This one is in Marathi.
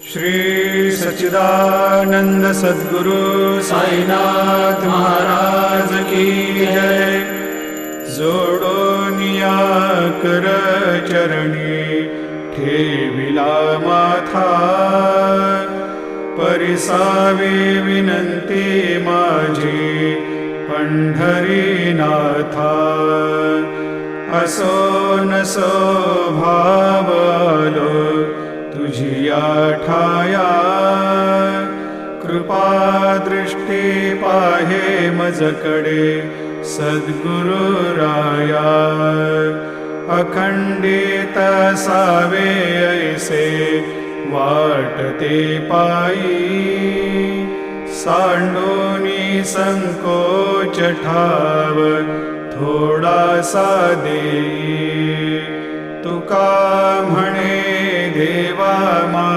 श्री सच्चिदानंद सद्गुरु साईनाथ महाराज की जय। जोडोनिया कर चरणी ठेविला माथा, परिसावी विनंती माझी पंढरीनाथा। असो नसो भावलो तुझिया ठाया, कृपा दृष्टी पाहे मजकडे सद्गुरु राया। अखंडित सावे ऐसे वाटते पायी, सांडोनी संकोच ठाव थोडासा देई। तुका म्हणे देवा मा